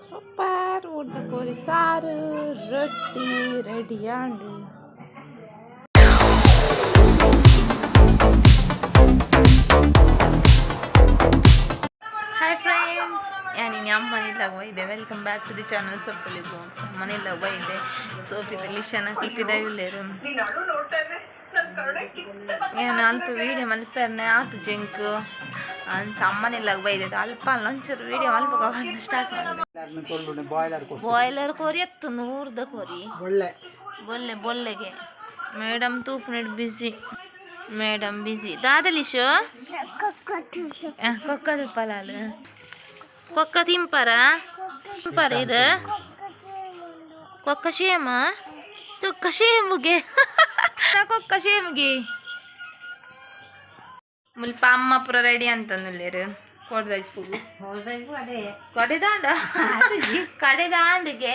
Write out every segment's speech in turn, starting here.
Super ಊಟ ಕೋರಿ ಸಾರು ರೊಟ್ಟಿ ರೆಡಿಯಾಂಡು. ಹಾಯ್ ಫ್ರೆಂಡ್ಸ್, ഞാൻ അമ്മനില്ലാಗ ಹೋಗಿದ್ದೆ. Welcome back to the channel ಸೊಪ್ಪಲ್ಲಿ ಬ್ಲಾಗ್ಸ್. ಅಮ್ಮನಿಲ್ಲಾಗ ಹೋಗಿದ್ದೆ. ಸೋಪಿದ ಲಿಶನ ಕ್ಲಿಪ್ಪಿದವಿಲ್ಲೇರು ಏನು ಅಲ್ಪ ವೀಡಿಯೋ ಮಲ್ಪರ್ನೆ ಆತು ಜಂಕು ಅಂಚ ಅಮ್ಮನಿಲ್ಲಾಗ ಬೈದೈತೆ ಅಲ್ಪ ಅಲ್ಲ ಒಂಚೂರು ವೀಡಿಯೋ ಮಲ್ಪ ಸ್ಟಾರ್ಟ್ ಮಾಡಿದೆ. ಬಾಯ್ಲರ್ ಕೋರಿ ಎತ್ತು 100 ಕೋರಿ ಬೊಲ್ಲೆಗೆ ಮೇಡಮ್ ತೂಪು ನೀಡಿ ಬಿಸಿ. ಮೇಡಮ್ ಬಿಸಿ దాదలిషు కుక్క తిప్పాలి. కుక్క తింపరా తింపరు కుక్క షేమ తుక్క షేముಗೆ కుక్క షేముಗೆ ಮುಲ್ಪ ಅಮ್ಮ ಪುರ ರೆಡಿ ಅಂತಂದುಲ್ಲೇರು ಕೊಡ್ದೈಸ್ಪುಗು ಕಡೆದಾಂಡಿಗೆ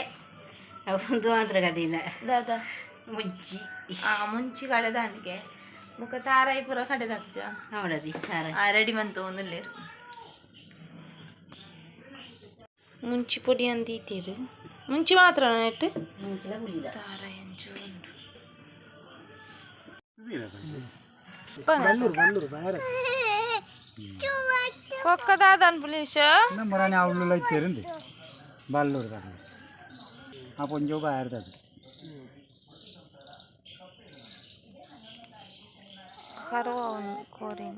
ಒಂದು ಮಾತ್ರ ಕಡಿಲ್ಲ ದಾದಾ ಮುಜ್ಜಿ ಮುಂಚಿ ಕಡೆದಾಂಡಿಗೆ ಮುಖ ತಾರಾಯಿ ಪುರ ಕಡೆದಚ್ಚ ಅವಳದಿ ರೆಡಿ ಬಂತು ಒಂದುಲ್ಲೇರು ಮುಂಚಿ ಪೊಡಿ ಅಂತೀರು ಮುಂಚಿ ಮಾತ್ರ ನೆಟ್ಟು ತಾರಾಯಿ ಅಂಚು ಉಂಟು కుక్క దాదాను పులిషు మరని ఆవుల్లో ఇచ్చారండి బల్లూరు కదా ఆ పొంజో బారుతుంది కరువు కోరి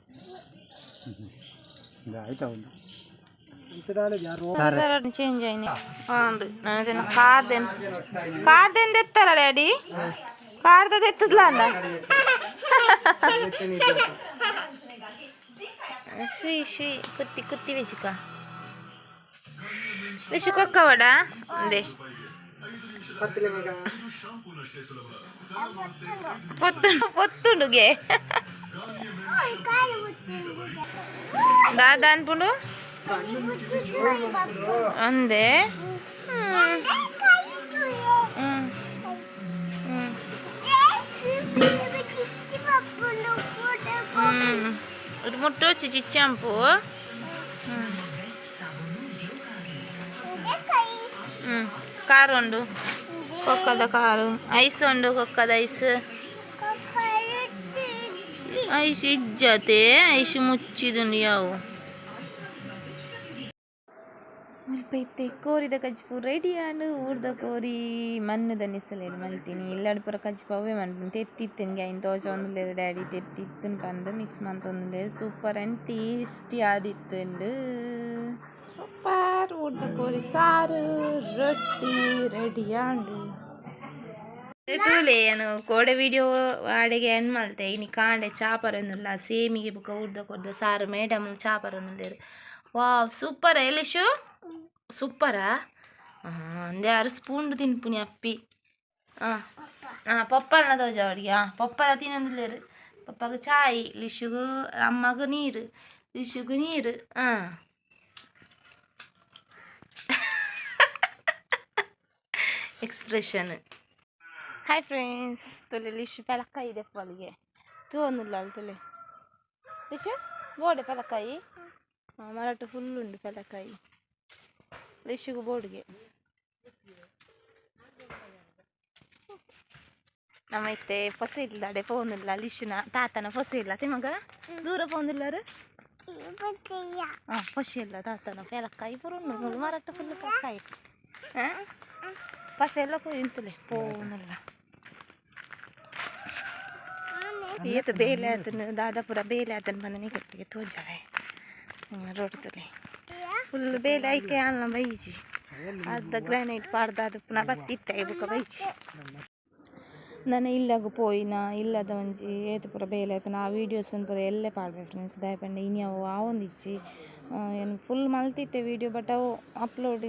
చేంజ్ అయినాయి. కార్ దేని తెస్తారా డాడీ? కార్ తెస్తుందిలా అండ ಶುಯಿ ಕುತ್ತಿ ವಿಚಿಕ ವಿಶು ಕೊಕ್ಕವಡ ಅಂದೆ పొత్తుండుగే దాదా అనిపుడు అందే ഒരു മുട്ട വെച്ച് ചിച്ചാമ്പൂ ಕಾರುಂಡು ಕೊಕ್ಕದ ಕಾರು ಐಸ್ ಉಂಡು ಕೊಕ್ಕದ ಐಸ್ ಇಜ್ಜತೆ ಐಸ್ ಮುಚ್ಚಿದುಂಡು ಯಾವು ಮಲ್ಪೈತೆ ಕೋರಿದ ಕಜ್ಜಿಪು ರೆಡಿಯಾನು ಊರ್ದ ಕೋರಿ ಮಣ್ಣು ದನಿಸಲೇನು ಮಲ್ತೀನಿ ಇಲ್ಲಾಡು ಪುರ ಕಜ್ಜಿಪು ಅವೇ ಮಾಡ್ತೀನಿ ತೆತ್ತಿತ್ತನಿಗೆ ಐನು ತೋಚ ಒಂದುಲೇರು ಡ್ಯಾಡಿ ತೆತ್ತಿತ್ತನ್ ಬಂದು ಮಿಕ್ಸ್ ಮಂತೊಂದುಲೇರು ಸೂಪರ್ ಆ್ಯಂಡ್ ಟೇಸ್ಟಿ ಆದಿತ್ತುಂಡು. ಸೂಪರ್ ಊಟ ಕೋರಿ ಸಾರು ರೊಟ್ಟಿ ರೆಡಿಯಾಂಡು. ತೂಲೇನು ಕೋಡೆ ವಿಡಿಯೋ ವಾಡೆಗೆ ಹೆಣ್ಣು ಮಲ್ತೆ ಇನಿ ಕಾಂಡೆ ಚಾಪರೊಂದುಲ್ಲ ಸೇಮಿಗೆ ಬುಕ್ಕ ಊರ್ದ ಸಾರು ಮೇಡಮ್ ಚಾಪರೊಂದುಲ್ಲೇರು. ವಾವ್ ಸೂಪರ್ ಎಲಿಶು ಸೂಪರಾ ಅಂದೆ 6 ಸ್ಪೂನ್ ತಿನ್ಪುನಿ ಅಪ್ಪಿ ಪಪ್ಪಲ್ನ ತೋಜ ಅವಳಿಗೆ ಪಪ್ಪಲ ತಿನ್ನೊಂದಿಲ್ಲೇರು. ಪಪ್ಪಗೆ ಚಾಯ್ ಲಿಶುಗು ಅಮ್ಮಗೂ ನೀರು ಲಿಶುಗು ನೀರು ಎಕ್ಸ್ಪ್ರೆಷನ್. ಹಾಯ್ ಫ್ರೆಂಡ್ಸ್, ತೊಲೆ ಲಿಶು ಪೆಲಕ್ಕಾಯಿ ಇದೆ ಅವಳಿಗೆ ತೋಂದಿಲ್ಲ ಅಲ್ಲಿ ತೊಲೆ ಲಿಶು ಬೋಡೆ ಪೆಲಕ್ಕಾಯಿ ಮರಾಠ ಫುಲ್ ಉಂಡು ಪೆಲಕ್ಕಾಯಿ ಲಿಶುಗು ಬೋರ್ಡ್ಗೆ ನಮ್ಮೈತೆ ಪೊಸೆ ಇಲ್ಲಡೆ ಪೋನಿಲ್ಲ ಲಿಶುನ ತಾತನ ಪೊಸೆ ಇಲ್ಲ ತಿಮಗ ದೂರ ಪೋನಿಲ್ಲರು ಪೊಸೆ ಇಲ್ಲ ತಾತನ ಪೆಲಕ್ಕಾಯಿ ಪುರ ಉಂಡು ಮರಾಠ ಫುಲ್ ಪೆಲಕ್ಕಾಯಿ ಪಸೆ ಎಲ್ಲ ಇಂತಲೇ ಪೋನಿಲ್ಲ ಏತು ಬೇಲೆ ಅದನ್ನು ದಾದಾಪುರ ಬೇಲೆ ಅದನ್ನು ಬಂದನೆ ಕಟ್ಟಿಗೆ ತೋಜಾವೆ ರೋಡ್ ತೊಲೆ ಫುಲ್ ಬೇಲೆ ಐಕೆ ಅಲ್ಲ ಬೈಜಿ ಅರ್ಧ ಗ್ರಾನೈಟ್ ಪಾಡ್ದ ಅದು ಪುನಃ ಬತ್ತಿತ್ತ ಬುಕ್ಕ ಬೈಜಿ ನಾನು ಇಲ್ಲಾಗ ಪೋಯಿನ ಇಲ್ಲದ ಒಂಜಿ ಏತು ಪುರ ಬೇಲೆ ಆಯ್ತು ಆ ವೀಡಿಯೋಸ್ ಪುರ ಎಲ್ಲೇ ಪಾಡ್ಬೇಕು ಫ್ರೆಂಡ್ಸ್ ದಯಪಂಡ ಇನಿ ಅವು ಆವೊಂದಿಜ್ಜಿ ಏನು ಫುಲ್ ಮಲ್ತಿತ್ತೆ ವೀಡಿಯೋ ಬಟ್ ಅವು ಅಪ್ಲೋಡ್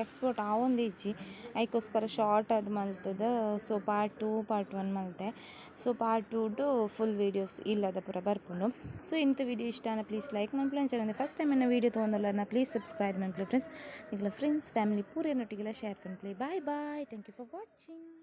ಎಕ್ಸ್ಪೋರ್ಟ್ ಆವೊಂದಿಜ್ಜಿ ಅದಕ್ಕೋಸ್ಕರ ಶಾರ್ಟ್ ಅದು ಮಲ್ತದ. ಸೊ ಪಾರ್ಟ್ 2 ಪಾರ್ಟ್ 1 ಮಲ್ತೆ. ಸೊ ಪಾರ್ಟ್ 2 ಫುಲ್ ವೀಡಿಯೋಸ್ ಇಲ್ಲದ ಪುರ ಬರ್ಪುಂಡು. ಸೊ ಇಂಥ ವೀಡಿಯೋ ಇಷ್ಟನ ಪ್ಲೀಸ್ ಲೈಕ್ ಮಾಡ್ಕೊಳ್ಳಿ. ಚಾನಲ್ ಫಸ್ಟ್ ಟೈಮ್ ನನ್ನ ವೀಡಿಯೋ ತೊಗೊಂಡಲ್ಲ ಪ್ಲೀಸ್ ಸಬ್ಸ್ಕ್ರೈಬ್ ಮಾಡ್ಕೊಳ್ಳಿ ಫ್ರೆಂಡ್ಸ್. ಈಗಲ ಫ್ರೆಂಡ್ಸ್ ಫ್ಯಾಮಿಲಿ ಪೂರ ನೊಟ್ಟಿಗೆಲ್ಲ ಶೇರ್ ಮಾಡ್ಕೊಳ್ಳಿ. ಬಾಯ್ ಬಾಯ್, ಥ್ಯಾಂಕ್ ಯು ಫಾರ್ ವಾಚಿಂಗ್.